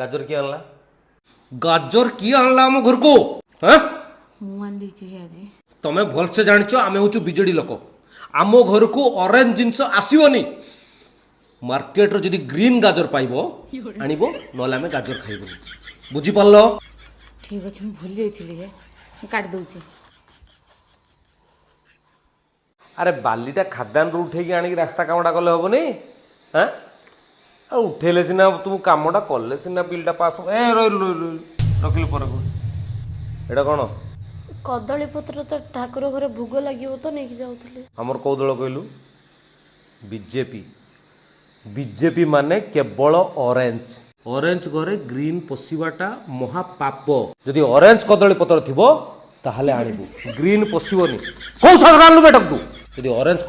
गाजर किए आणला गाजर किए आणला आम घर को हाँ तमें भलसे जानिच आम हूँ बीजेडी लोक आम घर को ऑरेंज जिनस आसवनी मार्केट जदि ग्रीन गाजर पाइब आनिब नले आम गाजर खाइबनी बुझीपार ठीक अच्छे मुझे भूल जाइए काट दूचे अरे बालीटा खादान उठे आनिक रास्ता कामटा कले हम नहीं हाँ उठेले सीना तुम कामटा कले सीना बिलटा पास ए रखिल पर एटा कौन कदली पत्र तो ठाकुर घरे भोग लगे तो नहीं जाऊे आमर कौ दल कहलु बीजेपी बीजेपी माने केवल ऑरेंज ऑरेंज घरे ग्रीन पशिबाटा महापाप जदि ऑरेंज कदली पत्र थिबो ताहले आनिबु ग्रीन पशिबोनी कौ साधारण बेटा तू जदि ऑरेंज